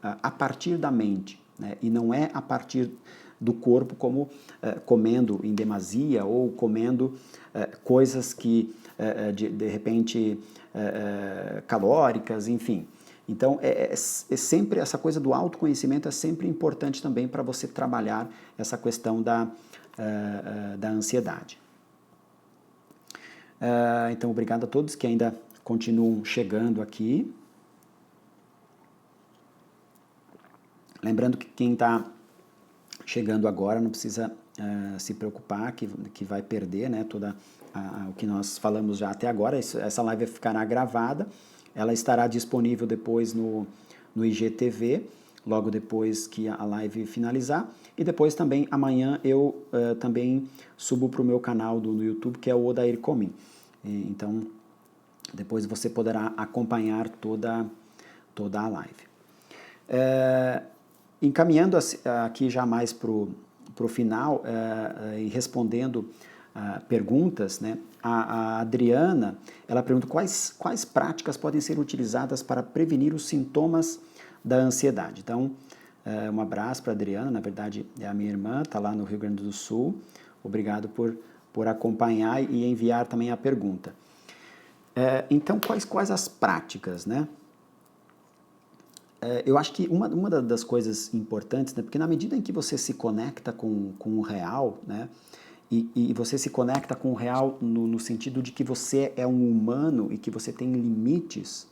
a partir da mente, né? E não é a partir do corpo como comendo em demasia ou comendo coisas que, de repente, calóricas, enfim. Então, é sempre essa coisa do autoconhecimento é sempre importante também para você trabalhar essa questão da ansiedade. Então, obrigado a todos que ainda continuam chegando aqui. Lembrando que quem está chegando agora não precisa se preocupar que vai perder, né, o que nós falamos já até agora. Essa live ficará gravada, ela estará disponível depois no IGTV, logo depois que a live finalizar, e depois também amanhã eu também subo para o meu canal no YouTube, que é o Odair Comin. Então depois você poderá acompanhar toda a live. Encaminhando aqui já mais para o final e respondendo perguntas, né? A Adriana, ela pergunta quais práticas podem ser utilizadas para prevenir os sintomas da ansiedade. Então, um abraço para a Adriana, na verdade é a minha irmã, está lá no Rio Grande do Sul. Obrigado por acompanhar e enviar também a pergunta. Então, quais as práticas, né? Eu acho que uma das coisas importantes, né, porque na medida em que você se conecta com o real, né, e você se conecta com o real no sentido de que você é um humano e que você tem limites,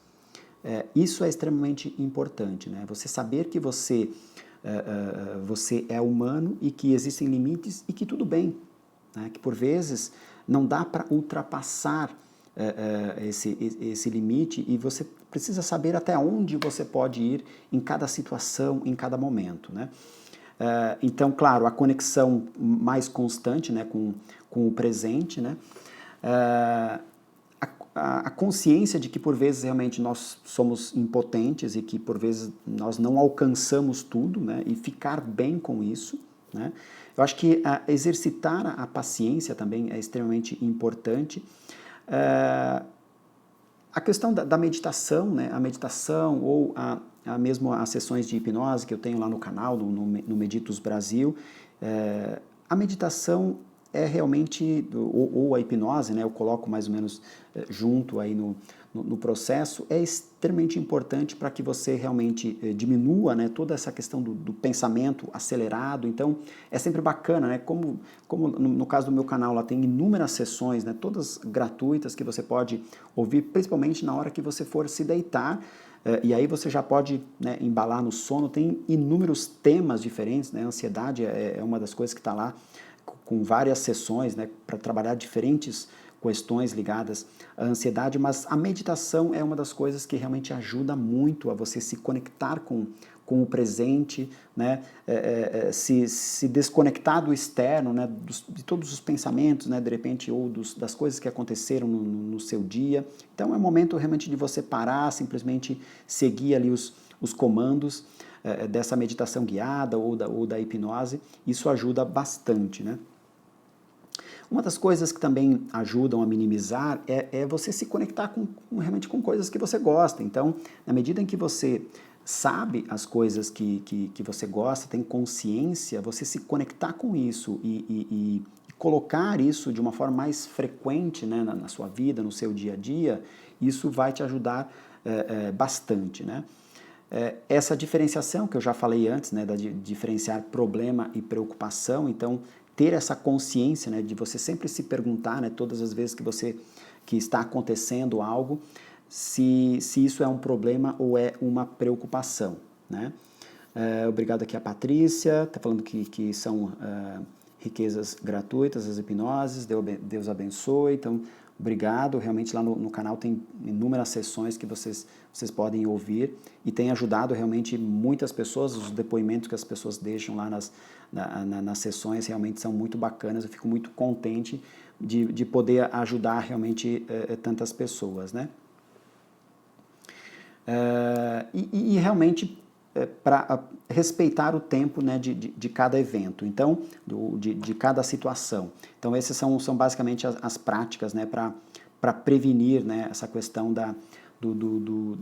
isso é extremamente importante, né? Você saber que você é humano e que existem limites e que tudo bem, né? Que por vezes não dá para ultrapassar esse limite e você precisa saber até onde você pode ir em cada situação, em cada momento, né? Então, claro, a conexão mais constante, né, com o presente, né? A consciência de que por vezes realmente nós somos impotentes e que por vezes nós não alcançamos tudo, né? E ficar bem com isso, né? Eu acho que exercitar a paciência também é extremamente importante. A questão da meditação, né? A meditação ou mesmo as sessões de hipnose que eu tenho lá no canal, no Meditos Brasil, a meditação é realmente, ou a hipnose, né? Eu coloco mais ou menos junto aí no processo, é extremamente importante para que você realmente diminua, né, toda essa questão do pensamento acelerado. Então, é sempre bacana, né? Como no caso do meu canal, lá tem inúmeras sessões, né, todas gratuitas que você pode ouvir, principalmente na hora que você for se deitar, e aí você já pode, né, embalar no sono. Tem inúmeros temas diferentes, né? A ansiedade é uma das coisas que está lá, com várias sessões, né, para trabalhar diferentes questões ligadas à ansiedade, mas a meditação é uma das coisas que realmente ajuda muito a você se conectar com o presente, né, se desconectar do externo, né, de todos os pensamentos, né, de repente, ou das coisas que aconteceram no seu dia. Então é um momento realmente de você parar, simplesmente seguir ali os comandos dessa meditação guiada ou da hipnose. Isso ajuda bastante, né? Uma das coisas que também ajudam a minimizar é você se conectar realmente com coisas que você gosta. Então, na medida em que você sabe as coisas que você gosta, tem consciência, você se conectar com isso e colocar isso de uma forma mais frequente, né, na sua vida, no seu dia a dia, isso vai te ajudar bastante, né? Essa diferenciação que eu já falei antes, né, de diferenciar problema e preocupação, então ter essa consciência, né, de você sempre se perguntar, né, todas as vezes que está acontecendo algo, se isso é um problema ou é uma preocupação, né? Obrigado aqui a Patrícia, está falando que são riquezas gratuitas, as hipnoses, Deus abençoe. Então, obrigado, realmente lá no canal tem inúmeras sessões que vocês podem ouvir e tem ajudado realmente muitas pessoas. Os depoimentos que as pessoas deixam lá nas sessões realmente são muito bacanas. Eu fico muito contente de poder ajudar realmente tantas pessoas, né? E realmente para respeitar o tempo, né, de cada evento, então, de cada situação. Então, essas são basicamente as práticas, né, para prevenir, né, essa questão da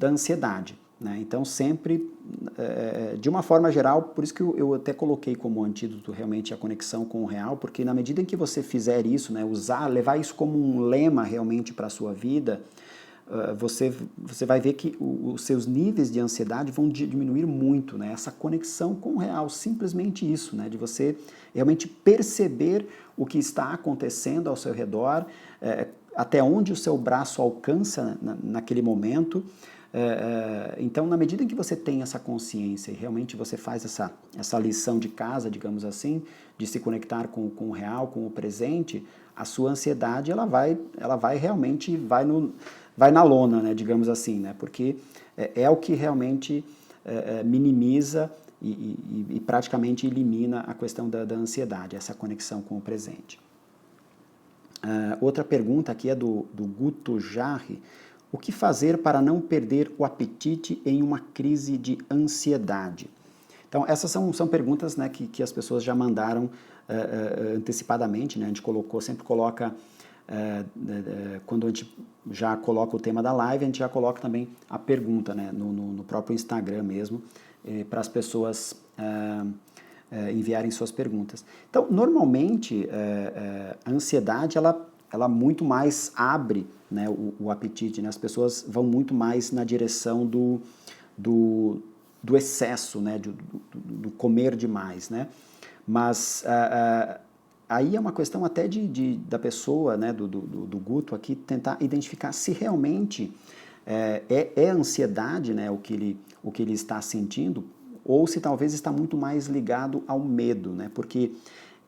ansiedade, né? Então, sempre, de uma forma geral, por isso que eu até coloquei como antídoto realmente a conexão com o real, porque na medida em que você fizer isso, né, levar isso como um lema realmente para a sua vida, você vai ver que os seus níveis de ansiedade vão diminuir muito, né? Essa conexão com o real, simplesmente isso, né? De você realmente perceber o que está acontecendo ao seu redor, até onde o seu braço alcança naquele momento. Então, na medida em que você tem essa consciência e realmente você faz essa lição de casa, digamos assim, de se conectar com o real, com o presente, a sua ansiedade ela vai realmente vai na lona, né, digamos assim, né, porque é o que realmente minimiza e praticamente elimina a questão da ansiedade, essa conexão com o presente. Outra pergunta aqui é do Guto Jarri. O que fazer para não perder o apetite em uma crise de ansiedade? Então, essas são perguntas, né, que as pessoas já mandaram antecipadamente, né? A gente sempre coloca, quando a gente já coloca o tema da live, a gente já coloca também a pergunta, né, no próprio Instagram mesmo, para as pessoas enviarem suas perguntas. Então, normalmente, a ansiedade, ela muito mais abre, né, o apetite, né? As pessoas vão muito mais na direção do excesso, né, do comer demais, né? Mas aí é uma questão até da pessoa, né, do Guto aqui, tentar identificar se realmente é ansiedade, né, o que ele está sentindo, ou se talvez está muito mais ligado ao medo, né? Porque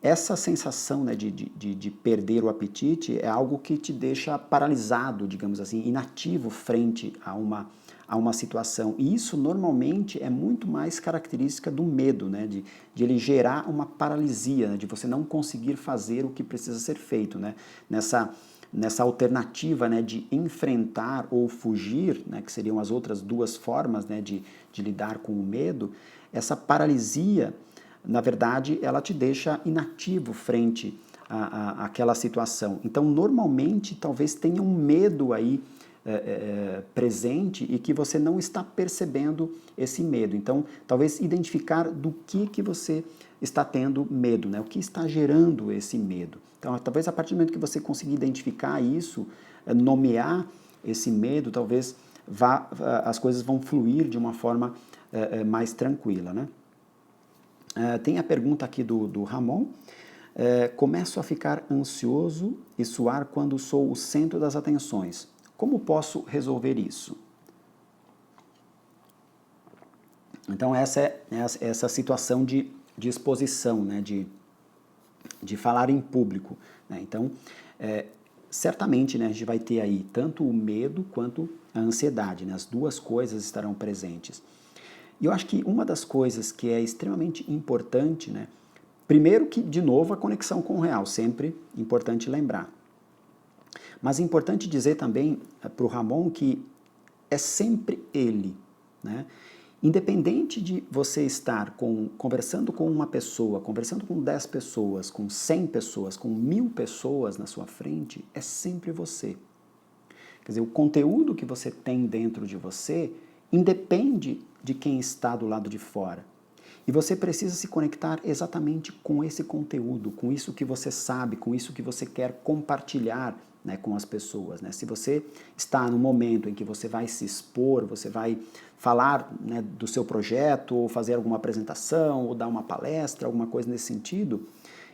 essa sensação, né, de perder o apetite é algo que te deixa paralisado, digamos assim, inativo frente a uma situação. E isso normalmente é muito mais característica do medo, né, de ele gerar uma paralisia, né, de você não conseguir fazer o que precisa ser feito, né, nessa alternativa, né, de enfrentar ou fugir, né, que seriam as outras duas formas, né, de lidar com o medo. Essa paralisia, na verdade, ela te deixa inativo frente àquela situação. Então, normalmente, talvez tenha um medo aí presente e que você não está percebendo esse medo. Então, talvez identificar do que você está tendo medo, né? O que está gerando esse medo. Então, talvez a partir do momento que você conseguir identificar isso, nomear esse medo, talvez as coisas vão fluir de uma forma mais tranquila, né? Tem a pergunta aqui do Ramon. Começo a ficar ansioso e suar quando sou o centro das atenções. Como posso resolver isso? Então, essa é essa situação de exposição, né? de falar em público, né? Então, certamente, né, a gente vai ter aí tanto o medo quanto a ansiedade, né? As duas coisas estarão presentes. E eu acho que uma das coisas que é extremamente importante, né? Primeiro que, de novo, a conexão com o real, sempre importante lembrar. Mas é importante dizer também para o Ramon que é sempre ele, né? Independente de você estar conversando com uma pessoa, conversando com 10 pessoas, com 100 pessoas, com 1000 pessoas na sua frente, é sempre você. Quer dizer, o conteúdo que você tem dentro de você independe de quem está do lado de fora. E você precisa se conectar exatamente com esse conteúdo, com isso que você sabe, com isso que você quer compartilhar, né, com as pessoas, né? Se você está no momento em que você vai se expor, você vai falar, né, do seu projeto, ou fazer alguma apresentação, ou dar uma palestra, alguma coisa nesse sentido,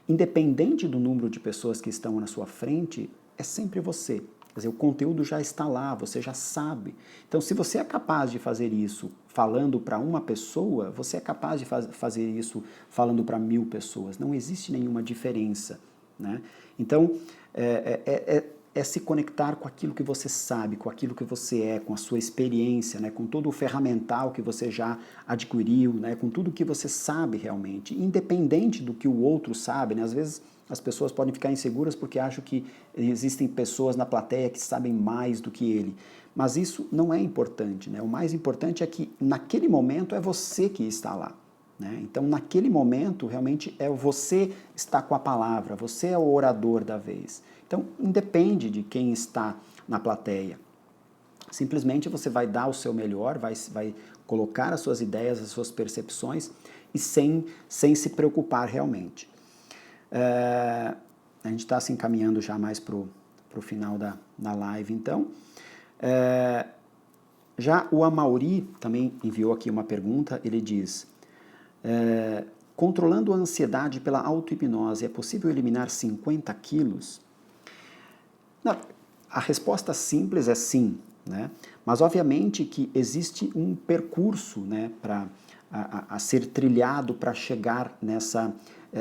independente do número de pessoas que estão na sua frente, é sempre você. Quer dizer, o conteúdo já está lá, você já sabe. Então, se você é capaz de fazer isso falando para uma pessoa, você é capaz de fazer isso falando para 1000 pessoas. Não existe nenhuma diferença, né? Então, é se conectar com aquilo que você sabe, com aquilo que você é, com a sua experiência, né? Com todo o ferramental que você já adquiriu, né? Com tudo que você sabe realmente, independente do que o outro sabe, né? Às vezes as pessoas podem ficar inseguras porque acham que existem pessoas na plateia que sabem mais do que ele. Mas isso não é importante, né? O mais importante é que naquele momento é você que está lá, né? Então, naquele momento, realmente é você está com a palavra, você é o orador da vez. Então, independe de quem está na plateia. Simplesmente você vai dar o seu melhor, vai colocar as suas ideias, as suas percepções e sem se preocupar realmente. A gente está se encaminhando já mais para o final da live, então. Já o Amauri também enviou aqui uma pergunta, ele diz: controlando a ansiedade pela auto-hipnose, é possível eliminar 50 quilos? Não, a resposta simples é sim, né? Mas obviamente que existe um percurso, né, a ser trilhado para chegar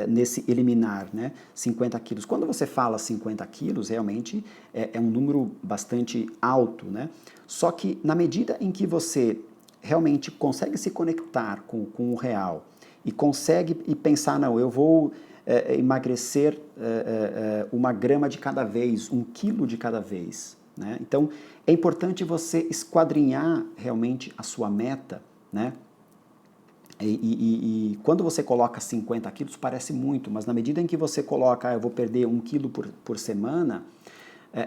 nesse eliminar, né, 50 quilos. Quando você fala 50 quilos, realmente é um número bastante alto, né? Só que na medida em que você realmente consegue se conectar com o real e consegue pensar, não, eu vou emagrecer 1 grama de cada vez, 1 quilo de cada vez, né? Então, é importante você esquadrinhar realmente a sua meta, né? E quando você coloca 50 quilos, parece muito, mas na medida em que você coloca, eu vou perder 1 quilo por semana,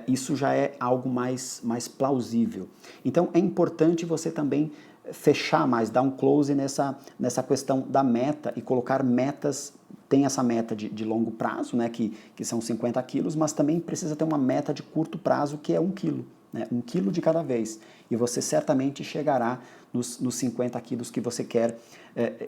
isso já é algo mais plausível. Então, é importante você também fechar mais, dar um close nessa questão da meta e colocar metas. Tem essa meta de longo prazo, né, que são 50 quilos, mas também precisa ter uma meta de curto prazo, que é 1 quilo. Né, 1 quilo de cada vez. E você certamente chegará nos 50 quilos que você quer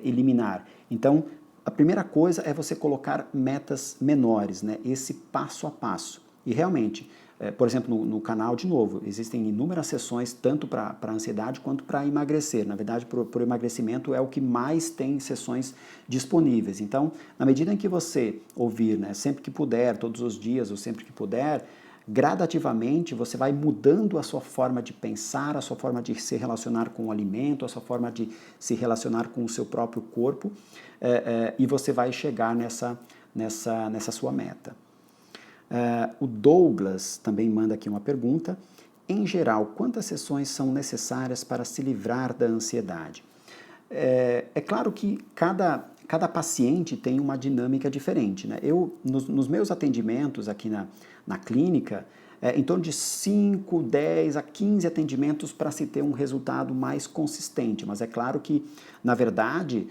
eliminar. Então, a primeira coisa é você colocar metas menores, né, esse passo a passo. E realmente, por exemplo, no canal, de novo, existem inúmeras sessões, tanto para ansiedade quanto para emagrecer. Na verdade, para o emagrecimento é o que mais tem sessões disponíveis. Então, na medida em que você ouvir, né, sempre que puder, todos os dias ou sempre que puder, gradativamente você vai mudando a sua forma de pensar, a sua forma de se relacionar com o alimento, a sua forma de se relacionar com o seu próprio corpo, e você vai chegar nessa sua meta. O Douglas também manda aqui uma pergunta. Em geral, quantas sessões são necessárias para se livrar da ansiedade? É claro que cada paciente tem uma dinâmica diferente, né? Eu, nos meus atendimentos aqui na clínica, em torno de 5, 10 a 15 atendimentos para se ter um resultado mais consistente. Mas é claro que, na verdade,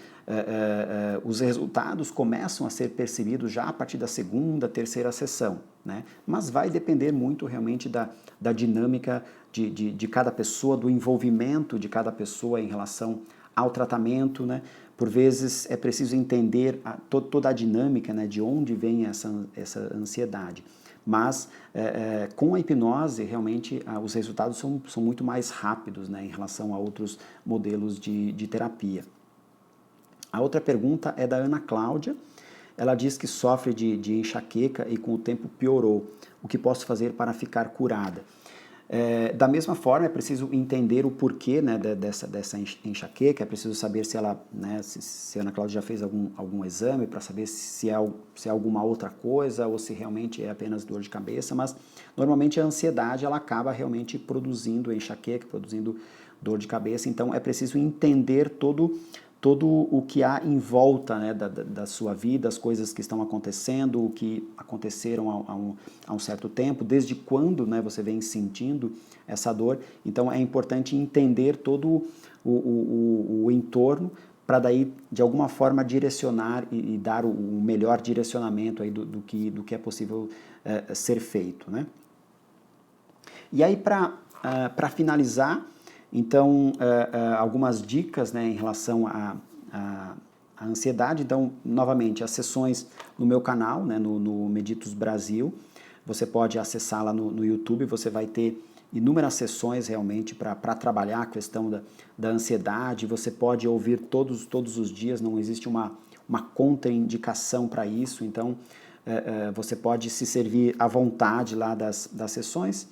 os resultados começam a ser percebidos já a partir da segunda, terceira sessão, né? Mas vai depender muito realmente da dinâmica de cada pessoa, do envolvimento de cada pessoa em relação ao tratamento, né? Por vezes é preciso entender toda a dinâmica, né, de onde vem essa ansiedade. Mas com a hipnose, realmente, os resultados são muito mais rápidos, né, em relação a outros modelos de terapia. A outra pergunta é da Ana Cláudia. Ela diz que sofre de enxaqueca e com o tempo piorou. O que posso fazer para ficar curada? Da mesma forma, é preciso entender o porquê, né, dessa enxaqueca, é preciso saber se ela, né, se a Ana Cláudia já fez algum exame para saber se é alguma outra coisa ou se realmente é apenas dor de cabeça, mas normalmente a ansiedade ela acaba realmente produzindo enxaqueca, produzindo dor de cabeça, então é preciso entender todo o que há em volta, né, da sua vida, as coisas que estão acontecendo, o que aconteceram há um certo tempo, desde quando, né, você vem sentindo essa dor. Então é importante entender todo o entorno para daí, de alguma forma, direcionar e dar o melhor direcionamento aí do que é possível ser feito, né? E aí, para finalizar, então, algumas dicas, né, em relação à ansiedade. Então, novamente, as sessões no meu canal, né, no Meditos Brasil, você pode acessar lá no YouTube, você vai ter inúmeras sessões realmente para trabalhar a questão da ansiedade. Você pode ouvir todos os dias, não existe uma contraindicação para isso, então você pode se servir à vontade lá das sessões.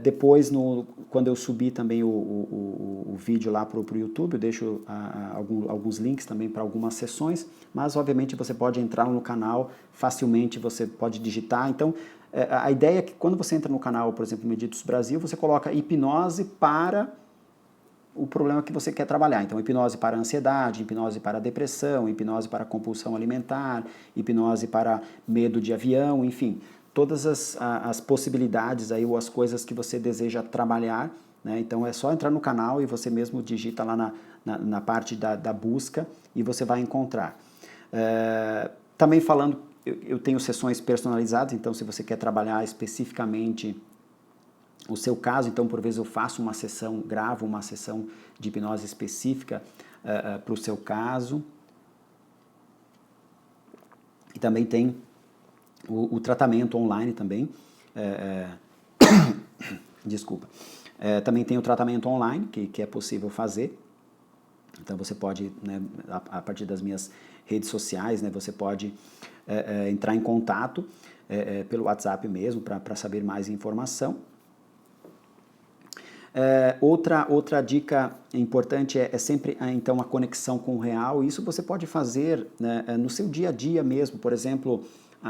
Depois, quando eu subir também o vídeo lá para o YouTube, eu deixo alguns links também para algumas sessões, mas obviamente você pode entrar no canal facilmente, você pode digitar. Então, a ideia é que quando você entra no canal, por exemplo, Meditos Brasil, você coloca hipnose para o problema que você quer trabalhar. Então, hipnose para ansiedade, hipnose para depressão, hipnose para compulsão alimentar, hipnose para medo de avião, enfim, todas as possibilidades aí, ou as coisas que você deseja trabalhar, né? Então é só entrar no canal e você mesmo digita lá na parte da busca e você vai encontrar. Também falando, eu tenho sessões personalizadas, então se você quer trabalhar especificamente o seu caso, então por vezes eu faço uma sessão, gravo uma sessão de hipnose específica para o seu caso. E também tem o tratamento online também, desculpa, também tem o tratamento online que é possível fazer, Então você pode, né, a partir das minhas redes sociais, né, você pode entrar em contato pelo WhatsApp mesmo para saber mais informação. Outra dica importante é sempre então a conexão com o real. Isso você pode fazer, né, no seu dia a dia mesmo, por exemplo,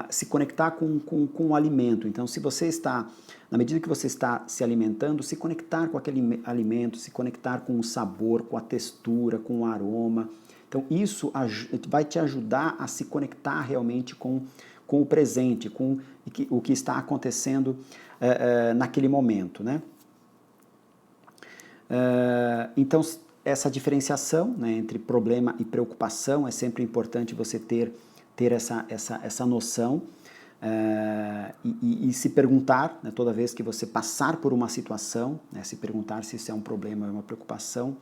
se conectar com o alimento. Então, se você está, na medida que você está se alimentando, se conectar com aquele alimento, se conectar com o sabor, com a textura, com o aroma. Então, isso vai te ajudar a se conectar realmente com o presente, com o que está acontecendo naquele momento, né? Então, essa diferenciação, né, entre problema e preocupação é sempre importante você ter essa noção e se perguntar, né, toda vez que você passar por uma situação, né, se perguntar se isso é um problema ou uma preocupação.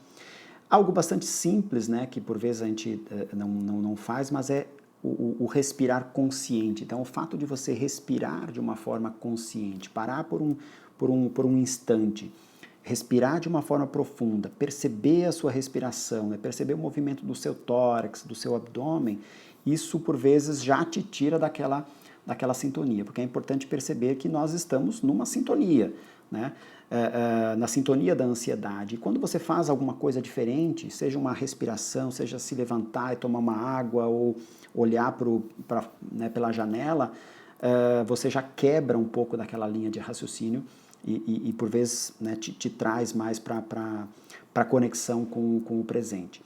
Algo bastante simples, né, que por vezes a gente não faz, mas é o respirar consciente. Então, o fato de você respirar de uma forma consciente, parar por um instante, respirar de uma forma profunda, perceber a sua respiração, né? Perceber o movimento do seu tórax, do seu abdômen, isso por vezes já te tira daquela sintonia, porque é importante perceber que nós estamos numa sintonia, né? Na sintonia da ansiedade. E quando você faz alguma coisa diferente, seja uma respiração, seja se levantar e tomar uma água ou olhar né, pela janela, você já quebra um pouco daquela linha de raciocínio e por vezes, né, te traz mais para a conexão com o presente.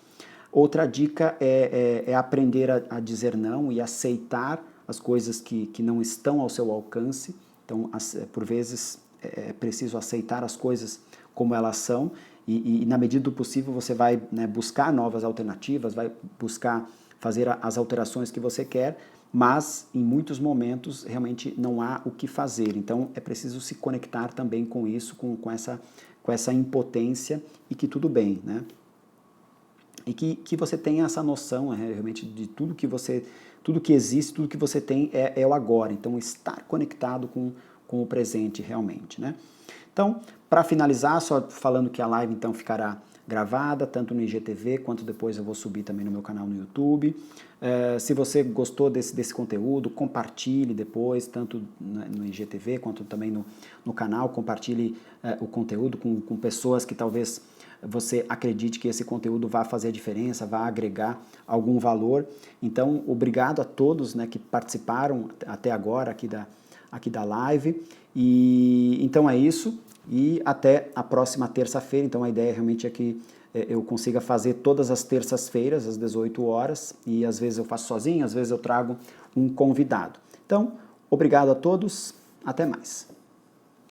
Outra dica é aprender a dizer não e aceitar as coisas que não estão ao seu alcance. Então, por vezes, é preciso aceitar as coisas como elas são e na medida do possível, você vai, né, buscar novas alternativas, vai buscar fazer as alterações que você quer, mas em muitos momentos realmente não há o que fazer. Então é preciso se conectar também com isso, com essa impotência e que tudo bem, né? E que você tenha essa noção realmente de tudo que existe, tudo que você tem é o agora. Então estar conectado com o presente realmente, né? Então, para finalizar, só falando que a live então ficará gravada, tanto no IGTV, quanto depois eu vou subir também no meu canal no YouTube. Se você gostou desse conteúdo, compartilhe depois, tanto no IGTV, quanto também no canal, compartilhe o conteúdo com pessoas que talvez você acredite que esse conteúdo vai fazer a diferença, vai agregar algum valor. Então, obrigado a todos, né, que participaram até agora aqui da live. E então é isso. E até a próxima terça-feira. Então a ideia realmente é que eu consiga fazer todas as terças-feiras, às 18 horas, e às vezes eu faço sozinho, às vezes eu trago um convidado. Então, obrigado a todos, até mais.